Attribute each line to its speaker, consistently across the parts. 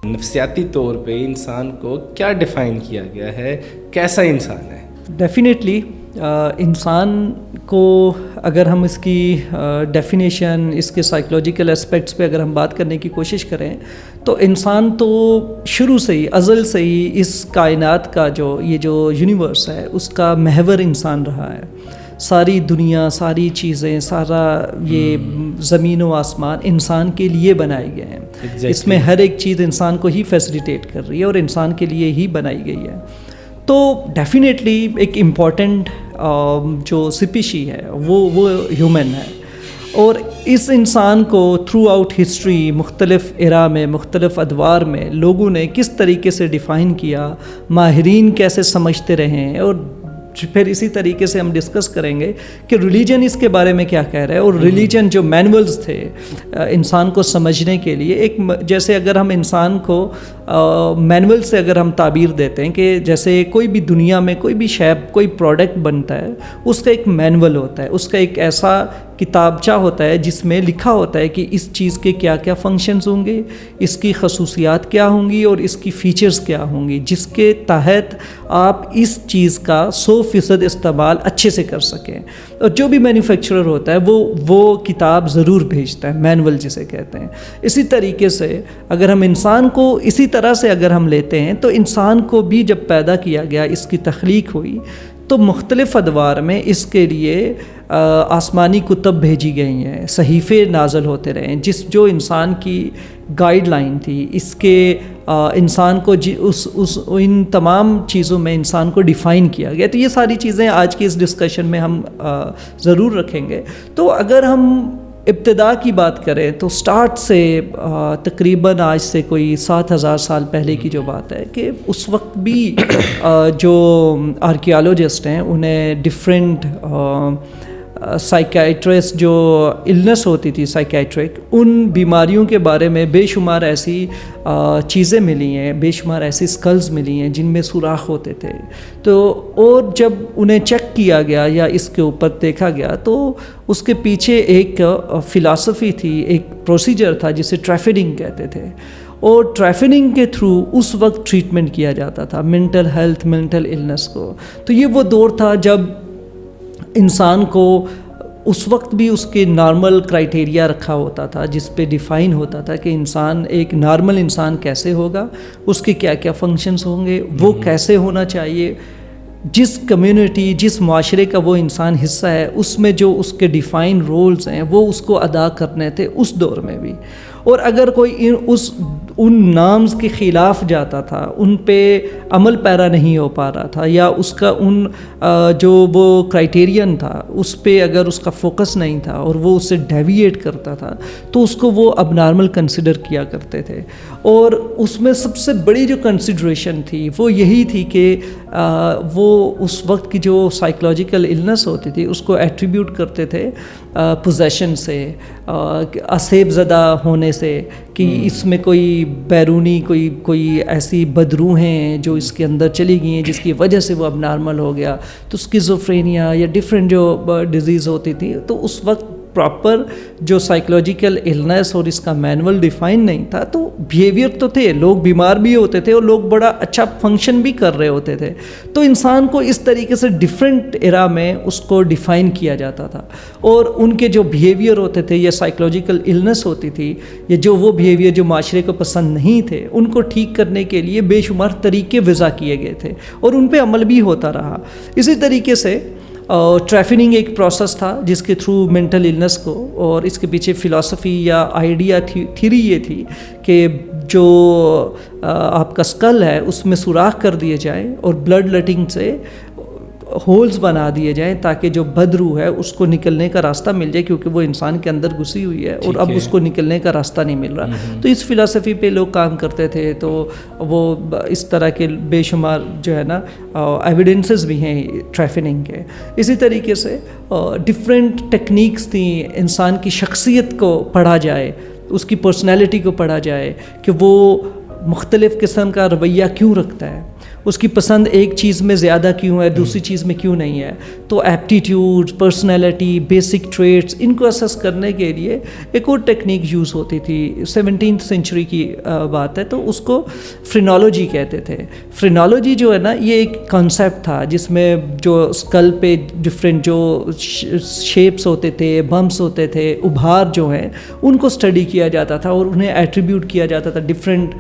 Speaker 1: نفسیاتی طور پہ انسان کو کیا ڈیفائن کیا گیا ہے, کیسا انسان ہے؟
Speaker 2: ڈیفینیٹلی انسان کو اگر ہم اس کی ڈیفینیشن, اس کے سائیکولوجیکل اسپیکٹس پہ اگر ہم بات کرنے کی کوشش کریں تو انسان تو شروع سے ہی, ازل سے ہی اس کائنات کا یہ جو یونیورس ہے اس کا محور انسان رہا ہے. ساری دنیا, ساری چیزیں, سارا یہ زمین و آسمان انسان کے لیے بنائے گئے ہیں. اس میں ہر ایک چیز انسان کو ہی فیسیلیٹیٹ کر رہی ہے اور انسان کے لیے ہی بنائی گئی ہے. تو ڈیفینیٹلی ایک امپورٹنٹ جو سپیشی ہے وہ ہیومن ہے, اور اس انسان کو تھرو آؤٹ ہسٹری مختلف ایرا میں, مختلف ادوار میں لوگوں نے کس طریقے سے ڈیفائن کیا, ماہرین کیسے سمجھتے رہے ہیں, اور پھر اسی طریقے سے ہم ڈسکس کریں گے کہ ریلیجن اس کے بارے میں کیا کہہ رہا ہے. اور ریلیجن جو مینولز تھے انسان کو سمجھنے کے لیے, ایک جیسے اگر ہم انسان کو مینول سے اگر ہم تعبیر دیتے ہیں کہ جیسے کوئی بھی دنیا میں کوئی بھی شیپ, کوئی پروڈکٹ بنتا ہے, اس کا ایک مینول ہوتا ہے, اس کا ایک ایسا کتابچہ ہوتا ہے جس میں لکھا ہوتا ہے کہ اس چیز کے کیا کیا فنکشنز ہوں گے, اس کی خصوصیات کیا ہوں گی اور اس کی فیچرز کیا ہوں گی, جس کے تحت آپ اس چیز کا 100% استعمال اچھے سے کر سکیں. اور جو بھی مینوفیکچرر ہوتا ہے وہ کتاب ضرور بھیجتا ہے, مینول جسے کہتے ہیں. اسی طریقے سے اگر ہم انسان کو اسی طرح سے اگر ہم لیتے ہیں تو انسان کو بھی جب پیدا کیا گیا, اس کی تخلیق ہوئی, تو مختلف ادوار میں اس کے لیے آسمانی کتب بھیجی گئی ہیں, صحیفے نازل ہوتے رہے ہیں, جو انسان کی گائیڈ لائن تھی, اس کے انسان کو ان تمام چیزوں میں انسان کو ڈیفائن کیا گیا. تو یہ ساری چیزیں آج کی اس ڈسکشن میں ہم ضرور رکھیں گے. تو اگر ہم ابتدا کی بات کریں تو سٹارٹ سے تقریباً آج سے کوئی 7,000 سال پہلے کی جو بات ہے کہ اس وقت بھی جو آرکیالوجسٹ ہیں انہیں ڈفرینٹ سائیکیٹرسٹ جو النس ہوتی تھی سائیکیٹرک, ان بیماریوں کے بارے میں بے شمار ایسی چیزیں ملی ہیں, بے شمار ایسی اسکلز ملی ہیں جن میں سوراخ ہوتے تھے. تو اور جب انہیں چیک کیا گیا یا اس کے اوپر دیکھا گیا تو اس کے پیچھے ایک فلاسفی تھی, ایک پروسیجر تھا جسے ٹریفیڈنگ کہتے تھے, اور ٹریفیڈنگ کے تھرو اس وقت ٹریٹمنٹ کیا جاتا تھا مینٹل ہیلتھ, مینٹل النس کو. تو یہ وہ دور تھا جب انسان کو اس وقت بھی اس کے نارمل کرائٹیریا رکھا ہوتا تھا جس پہ ڈیفائن ہوتا تھا کہ انسان, ایک نارمل انسان کیسے ہوگا, اس کے کیا کیا فنکشنز ہوں گے, وہ کیسے ہونا چاہیے, جس کمیونٹی, جس معاشرے کا وہ انسان حصہ ہے اس میں جو اس کے ڈیفائن رولز ہیں وہ اس کو ادا کرنے تھے اس دور میں بھی. اور اگر کوئی ان نامز کے خلاف جاتا تھا, ان پہ عمل پیرا نہیں ہو پا رہا تھا, یا اس کا جو وہ کرائٹیرین تھا اس پہ اگر اس کا فوکس نہیں تھا اور وہ اسے ڈیویٹ کرتا تھا تو اس کو وہ اب نارمل کنسیڈر کیا کرتے تھے. اور اس میں سب سے بڑی جو کنسیڈریشن تھی وہ یہی تھی کہ وہ اس وقت کی جو سائیکولوجیکل النس ہوتی تھی اس کو ایٹریبیوٹ کرتے تھے پوزیشن سے, اسیب زدہ ہونے سے, کہ اس میں کوئی بیرونی کوئی ایسی بدروح ہیں جو اس کے اندر چلی گئی ہیں جس کی وجہ سے وہ اب نارمل ہو گیا. تو اسکیزوفرینیا یا ڈفرینٹ جو ڈیزیز ہوتی تھی, تو اس وقت پراپر جو سائیکولوجیکل النس اور اس کا مینول ڈیفائن نہیں تھا. تو بیہیویئر تو تھے, لوگ بیمار بھی ہوتے تھے اور لوگ بڑا اچھا فنکشن بھی کر رہے ہوتے تھے. تو انسان کو اس طریقے سے ڈفرینٹ ایرا میں اس کو ڈیفائن کیا جاتا تھا, اور ان کے جو بیہیویئر ہوتے تھے یا سائیکولوجیکل النس ہوتی تھی یا جو وہ بیہیویئر جو معاشرے کو پسند نہیں تھے, ان کو ٹھیک کرنے کے لیے بے شمار طریقے وضع کیے گئے تھے اور ان پہ عمل بھی ہوتا رہا. اسی طریقے سے ٹریفننگ ایک پروسیس تھا جس کے تھرو مینٹل النس کو, اور اس کے پیچھے فلاسفی یا آئیڈیا تھیوری یہ تھی کہ جو آپ کا اسکل ہے اس میں سوراخ کر دیے جائیں اور بلڈ لیٹنگ سے ہولز بنا دیے جائیں تاکہ جو بدروح ہے اس کو نکلنے کا راستہ مل جائے, کیونکہ وہ انسان کے اندر گھسی ہوئی ہے اور اب اس کو نکلنے کا راستہ نہیں مل رہا. تو اس فلسفی پہ لوگ کام کرتے تھے. تو وہ اس طرح کے بے شمار جو ہے نا ایویڈنسز بھی ہیں ٹریفننگ کے. اسی طریقے سے ڈفرینٹ ٹیکنیکس تھیں, انسان کی شخصیت کو پڑھا جائے, اس کی پرسنالٹی کو پڑھا جائے کہ وہ مختلف قسم کا رویہ کیوں رکھتا ہے. اس کی پسند ایک چیز میں زیادہ کیوں ہے, دوسری چیز میں کیوں نہیں ہے. تو ایپٹیٹیوڈ, پرسنالٹی, بیسک ٹریٹس, ان کو اسیس کرنے کے لیے ایک اور ٹیکنیک یوز ہوتی تھی. 17th سینچری کی بات ہے, تو اس کو فرینالوجی کہتے تھے. فرینالوجی جو ہے نا, یہ ایک کانسیپٹ تھا جس میں جو اسکل پہ ڈفرینٹ جو شیپس ہوتے تھے, بمپس ہوتے تھے, ابھار جو ہیں ان کو اسٹڈی کیا جاتا تھا اور انہیں ایٹریبیوٹ کیا جاتا تھا ڈفرینٹ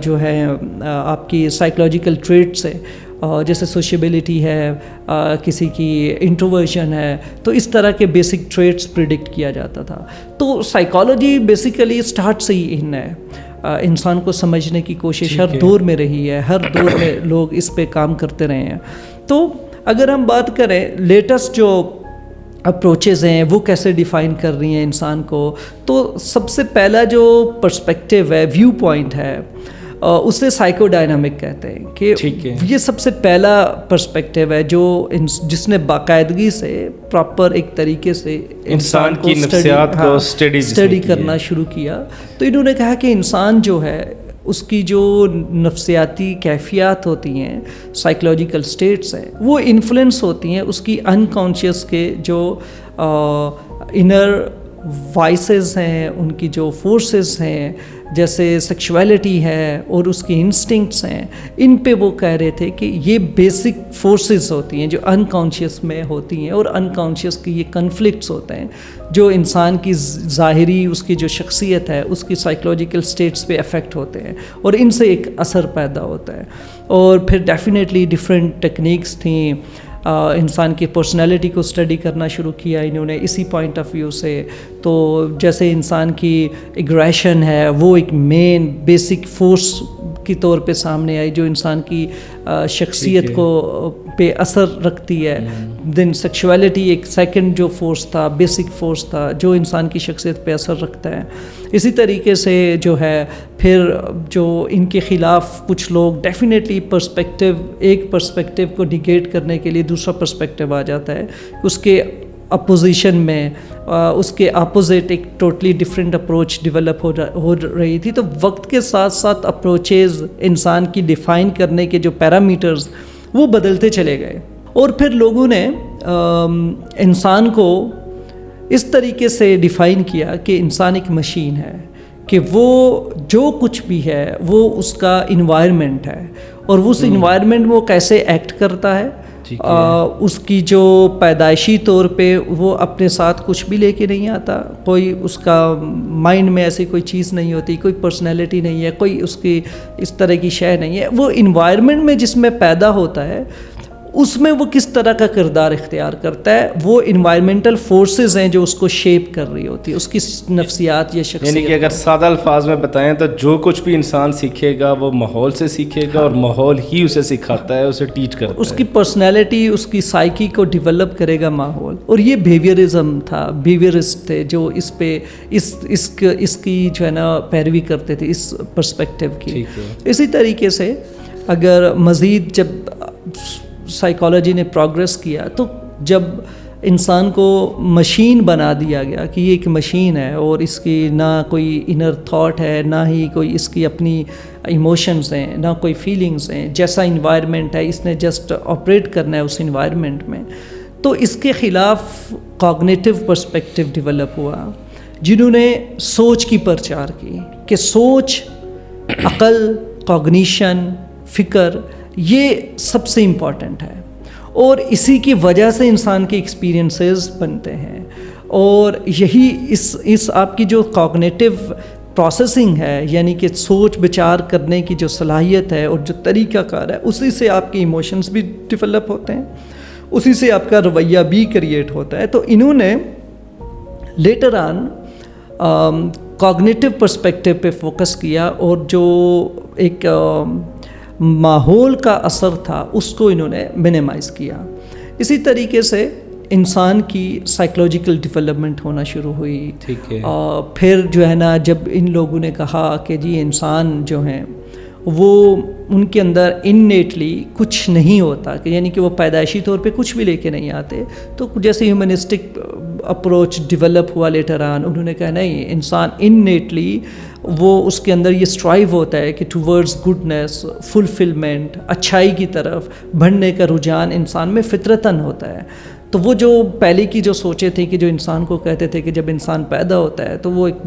Speaker 2: جو ہے آپ کی سائیکولوجیکل ٹریٹس ہے, جیسے سوشیبلٹی ہے, کسی کی انٹروورژن ہے, تو اس طرح کے بیسک ٹریٹس پریڈکٹ کیا جاتا تھا. تو سائیکالوجی بیسیکلی اسٹارٹ سے ہی ان ہے, انسان کو سمجھنے کی کوشش ہر دور میں رہی ہے, ہر دور میں لوگ اس پہ کام کرتے رہے ہیں. تو اگر ہم بات کریں لیٹسٹ جو اپروچز ہیں وہ کیسے ڈیفائن کر رہی ہیں انسان کو, تو سب سے پہلا جو پرسپیکٹیو ہے, ویو پوائنٹ ہے, اسے سائیکو ڈائنامک کہتے ہیں کہ یہ سب سے پہلا پرسپیکٹیو ہے جو جس نے باقاعدگی سے پراپر ایک طریقے سے
Speaker 1: انسان کی نفسیات کو
Speaker 2: اسٹڈی کرنا شروع کیا. تو انہوں نے کہا کہ انسان جو ہے اس کی جو نفسیاتی کیفیات ہوتی ہیں, سائیکولوجیکل اسٹیٹس ہیں, وہ انفلوئنس ہوتی ہیں اس کی انکانشیس کے جو انر وائسز ہیں, ان کی جو فورسز ہیں, جیسے سیکشولیٹی ہے اور اس کی انسٹنکٹس ہیں. ان پہ وہ کہہ رہے تھے کہ یہ بیسک فورسز ہوتی ہیں جو انکانشیس میں ہوتی ہیں, اور انکانشیس کی یہ کنفلکٹس ہوتے ہیں جو انسان کی ظاہری اس کی جو شخصیت ہے اس کی سائیکولوجیکل اسٹیٹس پہ افیکٹ ہوتے ہیں, اور ان سے ایک اثر پیدا ہوتا ہے. اور پھر ڈیفینیٹلی ڈفرینٹ ٹیکنیکس تھیں, انسان کی پرسنالٹی کو اسٹڈی کرنا شروع کیا انہوں نے اسی پوائنٹ آف ویو سے. تو جیسے انسان کی ایگریشن ہے وہ ایک مین بیسک فورس کی طور پہ سامنے آئی جو انسان کی شخصیت کو پہ اثر رکھتی ہے. دین سیکشولیٹی ایک سیکنڈ جو فورس تھا, بیسک فورس تھا جو انسان کی شخصیت پہ اثر رکھتا ہے. اسی طریقے سے جو ہے پھر جو ان کے خلاف کچھ لوگ ڈیفینیٹلی ایک پرسپیکٹیو کو نگیٹ کرنے کے لیے دوسرا پرسپیکٹیو آ جاتا ہے, اس کے اپوزیشن میں اس کے اپوزٹ ایک ٹوٹلی ڈفرینٹ اپروچ ڈیولپ ہو رہی تھی. تو وقت کے ساتھ ساتھ اپروچز انسان کی ڈیفائن کرنے کے جو پیرامیٹرز وہ بدلتے چلے گئے, اور پھر لوگوں نے انسان کو اس طریقے سے ڈیفائن کیا کہ انسان ایک مشین ہے, کہ وہ جو کچھ بھی ہے وہ اس کا انوائرمنٹ ہے, اور اس انوائرمنٹ میں وہ کیسے ایکٹ کرتا ہے. اس کی جو پیدائشی طور پہ وہ اپنے ساتھ کچھ بھی لے کے نہیں آتا, کوئی اس کا مائنڈ میں ایسی کوئی چیز نہیں ہوتی, کوئی پرسنالٹی نہیں ہے, کوئی اس کی اس طرح کی شے نہیں ہے. وہ انوائرمنٹ میں جس میں پیدا ہوتا ہے اس میں وہ کس طرح کا کردار اختیار کرتا ہے, وہ انوائرمنٹل فورسز ہیں جو اس کو شیپ کر رہی ہوتی ہے, اس کی نفسیات یا شخصیت.
Speaker 1: یعنی کہ اگر سادہ الفاظ میں بتائیں تو جو کچھ بھی انسان سیکھے گا وہ ماحول سے سیکھے گا, اور ماحول ہی اسے سکھاتا ہے, اسے ٹیچ کرتا ہے.
Speaker 2: اس کی پرسنالٹی, اس کی سائیکی کو ڈیولپ کرے گا ماحول. اور یہ بیہیویئرزم تھا, بیہیویئرسٹ تھے جو اس پہ اس کی جو ہے نا پیروی کرتے تھے اس پرسپیکٹیو کی. اسی طریقے سے اگر مزید جب سائیکالوجی نے پروگریس کیا, تو جب انسان کو مشین بنا دیا گیا کہ یہ ایک مشین ہے اور اس کی نہ کوئی انر تھاٹ ہے, نہ ہی کوئی اس کی اپنی ایموشنز ہیں, نہ کوئی فیلنگز ہیں, جیسا انوائرمنٹ ہے اس نے جسٹ آپریٹ کرنا ہے اس انوائرمنٹ میں, تو اس کے خلاف کوگنیٹیو پرسپیکٹیو ڈیولپ ہوا جنہوں نے سوچ کی پرچار کی کہ سوچ, عقل, کوگنیشن, فکر یہ سب سے امپورٹنٹ ہے, اور اسی کی وجہ سے انسان کے ایکسپیرینسز بنتے ہیں. اور یہی اس آپ کی جو کوگنیٹیو پروسیسنگ ہے, یعنی کہ سوچ بچار کرنے کی جو صلاحیت ہے اور جو طریقہ کار ہے, اسی سے آپ کے ایموشنز بھی ڈیولپ ہوتے ہیں, اسی سے آپ کا رویہ بھی کریٹ ہوتا ہے. تو انہوں نے لیٹر آن کوگنیٹیو پرسپیکٹیو پہ فوکس کیا, اور جو ایک ماحول کا اثر تھا اس کو انہوں نے منیمائز کیا. اسی طریقے سے انسان کی سائیکولوجیکل ڈیولپمنٹ ہونا شروع ہوئی. پھر جو ہے نا جب ان لوگوں نے کہا کہ جی انسان جو ہیں وہ ان کے اندر انیٹلی کچھ نہیں ہوتا, کہ یعنی کہ وہ پیدائشی طور پہ کچھ بھی لے کے نہیں آتے, تو جیسے ہیومنسٹک اپروچ ڈیولپ ہوا لیٹر آن، انہوں نے کہا نہیں، انسان انیٹلی وہ اس کے اندر یہ اسٹرائیو ہوتا ہے کہ ٹورڈز گڈنس، فلفلمنٹ، اچھائی کی طرف بڑھنے کا رجحان انسان میں فطرتاً ہوتا ہے. تو وہ جو پہلے کی جو سوچے تھے کہ جو انسان کو کہتے تھے کہ جب انسان پیدا ہوتا ہے تو وہ ایک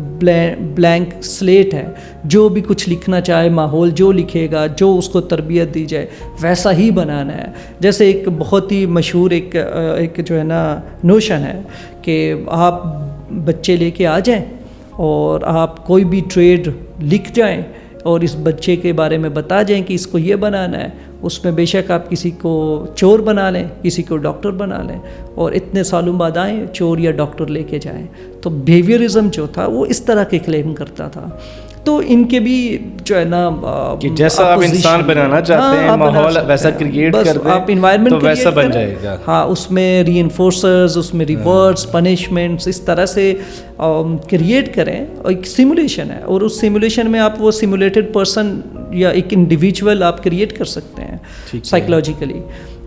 Speaker 2: بلینک سلیٹ ہے، جو بھی کچھ لکھنا چاہے، ماحول جو لکھے گا، جو اس کو تربیت دی جائے ویسا ہی بنانا ہے. جیسے ایک بہت ہی مشہور ایک جو ہے نا نوشن ہے کہ آپ بچے لے کے آ جائیں اور آپ کوئی بھی ٹریڈ لکھ جائیں اور اس بچے کے بارے میں بتا جائیں کہ اس کو یہ بنانا ہے، اس میں بے شک آپ کسی کو چور بنا لیں، کسی کو ڈاکٹر بنا لیں، اور اتنے سالوں بعد آئیں چور یا ڈاکٹر لے کے جائیں. تو بیہیویئرزم جو تھا وہ اس طرح کے کلیم کرتا تھا. تو ان کے بھی جو ہے نا
Speaker 1: کہ جیسا آپ انسان بنانا چاہتے ہیں ماحول ویسا کریٹ کر دیں،
Speaker 2: آپ انوائرمنٹ
Speaker 1: تو ویسا بن جائے گا.
Speaker 2: ہاں، اس میں ری انفورسرز، اس میں ریوارڈس، پنشمنٹس اس طرح سے کریٹ کریں. ایک سیمولیشن ہے، اور اس سیمولیشن میں آپ وہ سیمولیٹڈ پرسن یا ایک انڈیویجول آپ کریٹ کر سکتے ہیں سائیکولوجیکلی.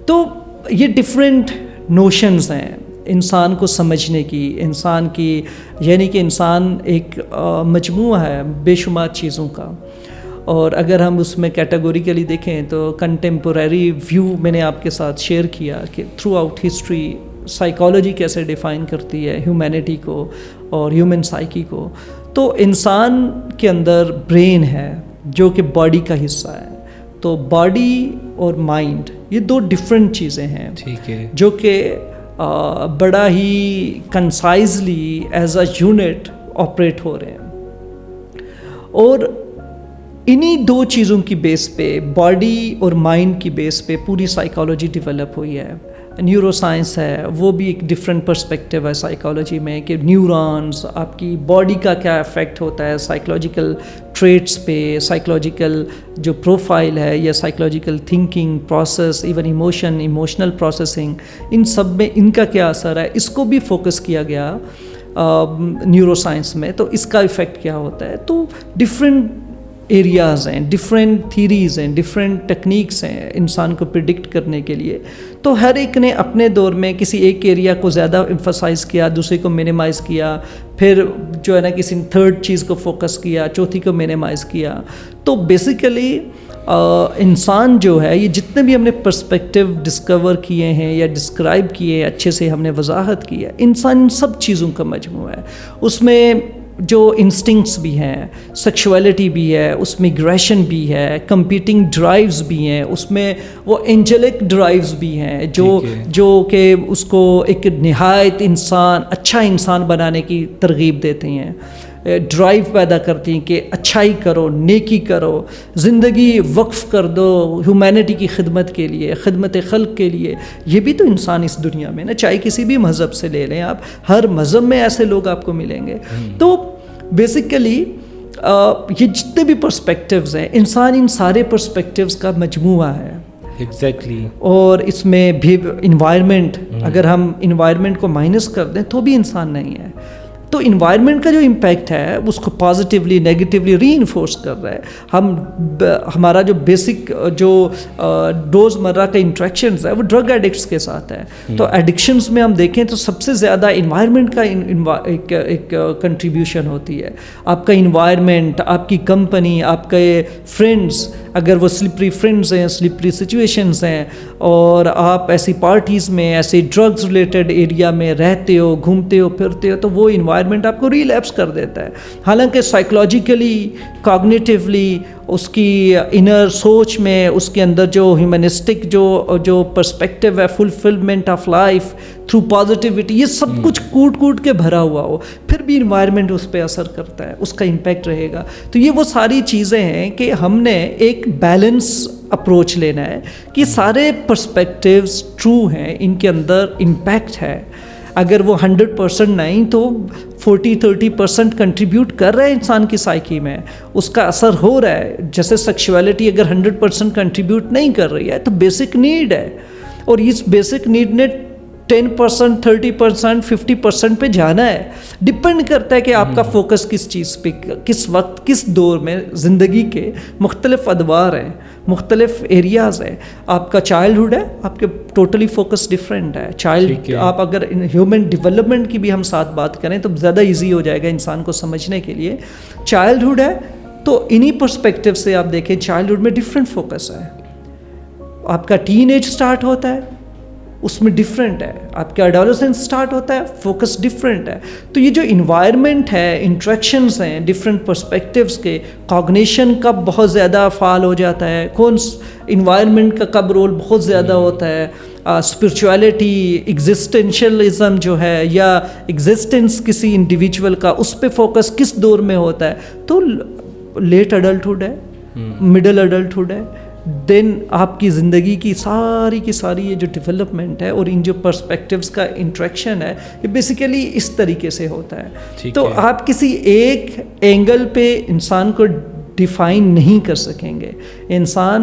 Speaker 2: تو یہ ڈفرینٹ نوشنز ہیں انسان کو سمجھنے کی، انسان کی، یعنی کہ انسان ایک مجموعہ ہے بے شمار چیزوں کا. اور اگر ہم اس میں کیٹیگوریکلی دیکھیں تو کنٹمپوریری ویو میں نے آپ کے ساتھ شیئر کیا کہ تھرو آؤٹ ہسٹری سائیکالوجی کیسے ڈیفائن کرتی ہے ہیومینٹی کو اور ہیومن سائیکی کو. تو انسان کے اندر برین ہے جو کہ باڈی کا حصہ ہے. تو باڈی اور مائنڈ یہ دو ڈفرینٹ چیزیں ہیں، ٹھیک ہے، جو کہ بڑا ہی کنسائزلی ایز اے یونٹ آپریٹ ہو رہے ہیں. اور انہی دو چیزوں کی بیس پہ، باڈی اور مائنڈ کی بیس پہ پوری سائیکالوجی ڈیولپ ہوئی ہے. نیورو سائنس ہے، وہ بھی ایک ڈفرینٹ پرسپیکٹیو ہے سائیکالوجی میں کہ نیورونز، آپ کی باڈی کا کیا افیکٹ ہوتا ہے سائیکالوجیکل ٹریٹس پہ، سائیکالوجیکل جو پروفائل ہے یا psychological thinking process, even emotional processing, ان سب میں ان کا کیا اثر ہے، اس کو بھی فوکس کیا گیا نیورو سائنس میں. تو اس کا افیکٹ کیا ہوتا ہے. تو ڈفرینٹ ایریاز ہیں، ڈفرینٹ تھیریز ہیں، ڈفرینٹ ٹیکنیکس ہیں انسان کو پریڈکٹ کرنے کے لیے. تو ہر ایک نے اپنے دور میں کسی ایک ایریا کو زیادہ ایمفسائز کیا، دوسرے کو مینیمائز کیا، پھر جو ہے نا کسی نے تھرڈ چیز کو فوکس کیا، چوتھی کو مینیمائز کیا. تو بیسیکلی انسان جو ہے، یہ جتنے بھی ہم نے پرسپیکٹیو ڈسکور کیے ہیں یا ڈسکرائب کیے، اچھے سے ہم نے وضاحت کی ہے، انسان ان سب چیزوں کا مجموعہ ہے. اس میں جو انسٹنکٹس بھی ہیں، سیکشولیٹی بھی ہے، اس میں ایگریشن بھی ہے، کمپیٹنگ ڈرائیوز بھی ہیں، اس میں وہ اینجلک ڈرائیوز بھی ہیں جو کہ اس کو ایک نہایت اچھا انسان بنانے کی ترغیب دیتے ہیں، ڈرائیو پیدا کرتی ہیں کہ اچھائی کرو، نیکی کرو، زندگی وقف کر دو ہیومینٹی کی خدمت کے لیے، خدمت خلق کے لیے. یہ بھی تو انسان اس دنیا میں نا، چاہے کسی بھی مذہب سے لے لیں آپ، ہر مذہب میں ایسے لوگ آپ کو ملیں گے. تو بیسیکلی یہ جتنے بھی پرسپیکٹیوز ہیں، انسان ان سارے پرسپیکٹیوز کا مجموعہ ہے.
Speaker 1: ایگزیکٹلی.
Speaker 2: اور اس میں بھی انوائرمنٹ، اگر ہم انوائرمنٹ کو مائنس کر دیں تو بھی انسان نہیں ہے. تو انوائرمنٹ کا جو امپیکٹ ہے اس کو پازیٹیولی نیگیٹیولی ری انفورس کر رہا ہے. ہمارا جو بیسک جو روزمرہ کا انٹریکشنز ہے وہ ڈرگ ایڈکٹس کے ساتھ ہے. تو ایڈکشنز میں ہم دیکھیں تو سب سے زیادہ انوائرمنٹ کا ایک کنٹریبیوشن ہوتی ہے. آپ کا انوائرمنٹ، آپ کی کمپنی، آپ کے فرینڈز، اگر وہ سلپری فرینڈز ہیں، سلپری سچویشنز ہیں، اور آپ ایسی پارٹیز میں، ایسے ڈرگز ریلیٹڈ ایریا میں رہتے ہو، گھومتے ہو، پھرتے ہو، تو وہ انوائرمنٹ آپ کو ریلیپس کر دیتا ہے. حالانکہ سائیکولوجیکلی، کاگنیٹیولی، اس کی انر سوچ میں، اس کے اندر جو ہیومنسٹک جو پرسپیکٹیو ہے، fulfilment of life through positivity, یہ سب کچھ کوٹ کے بھرا ہوا ہو، پھر بھی انوائرمنٹ اس پہ اثر کرتا ہے، اس کا امپیکٹ رہے گا. تو یہ وہ ساری چیزیں ہیں کہ ہم نے ایک بیلنس اپروچ لینا ہے کہ سارے پرسپیکٹیوز ٹرو ہیں، ان کے اندر امپیکٹ ہے. اگر وہ 100% نہیں تو 40-30% کنٹریبیوٹ کر رہا ہے انسان کی سائیکی میں، اس کا اثر ہو رہا ہے. جیسے سیکشولیٹی اگر 100% کنٹریبیوٹ نہیں کر رہی ہے تو بیسک نیڈ ہے، اور اس بیسک نیڈ نے 10%, 30%, 50% پہ جانا ہے. ڈپینڈ کرتا ہے کہ آپ کا فوکس کس چیز پہ, کس وقت, کس دور میں. زندگی کے مختلف ادوار ہیں, مختلف ایریاز ہیں. آپ کا چائلڈہڈ ہے, آپ کے ٹوٹلی فوکس ڈفرینٹ ہے. چائلڈ آپ اگر ہیومن ڈیولپمنٹ کی بھی ہم ساتھ بات کریں تو زیادہ ایزی ہو جائے گا انسان کو سمجھنے کے لیے. چائلڈہڈ ہے تو انہی پرسپیکٹیو سے آپ دیکھیں چائلڈہڈ میں ڈفرینٹ فوکس ہے. آپ کا ٹین ایج سٹارٹ ہوتا ہے, اس میں ڈفرینٹ ہے. آپ کا ایڈولسنس سٹارٹ ہوتا ہے, فوکس ڈفرینٹ ہے. تو یہ جو انوائرمنٹ ہے, انٹریکشنز ہیں ڈفرینٹ پرسپیکٹیوز کے, کوگنیشن کب بہت زیادہ فعال ہو جاتا ہے, کون انوائرمنٹ کا کب رول بہت زیادہ ہوتا ہے, اسپرچویلٹی, ایگزسٹینشلزم جو ہے یا ایگزسٹنس کسی انڈیویجول کا, اس پہ فوکس کس دور میں ہوتا ہے. تو لیٹ ایڈلٹہڈ ہے, مڈل ایڈلٹہڈ ہے, دین آپ کی زندگی کی ساری یہ جو ڈیولپمنٹ ہے اور ان جو پرسپیکٹیوز کا انٹریکشن ہے یہ بیسیکلی اس طریقے سے ہوتا ہے. تو آپ کسی ایک اینگل پہ انسان کو ڈیفائن نہیں کر سکیں گے. انسان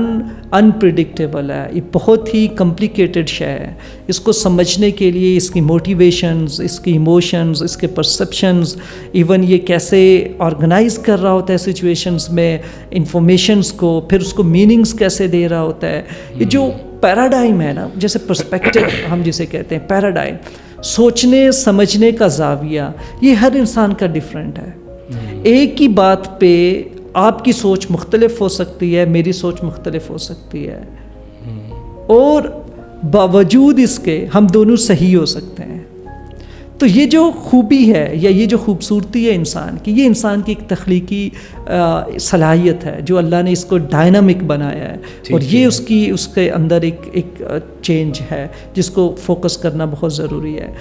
Speaker 2: انپریڈکٹیبل ہے, یہ بہت ہی کمپلیکیٹڈ شے ہے. اس کو سمجھنے کے لیے اس کی موٹیویشنز, اس کی ایموشنز, اس کے پرسیپشنز, ایون یہ کیسے آرگنائز کر رہا ہوتا ہے سچویشنز میں انفارمیشنز کو, پھر اس کو میننگز کیسے دے رہا ہوتا ہے. یہ جو پیراڈائم ہے نا, جیسے پرسپیکٹیو ہم جسے کہتے ہیں, پیراڈائم, سوچنے سمجھنے کا زاویہ, یہ ہر انسان کا ڈفرینٹ ہے. ایک ہی بات پہ آپ کی سوچ مختلف ہو سکتی ہے, میری سوچ مختلف ہو سکتی ہے, اور باوجود اس کے ہم دونوں صحیح ہو سکتے ہیں. تو یہ جو خوبی ہے یا یہ جو خوبصورتی ہے انسان کی, یہ انسان کی ایک تخلیقی صلاحیت ہے جو اللہ نے اس کو ڈائنامک بنایا ہے, اور یہ اس کے اندر ایک چینج ہے جس کو فوکس کرنا بہت ضروری ہے.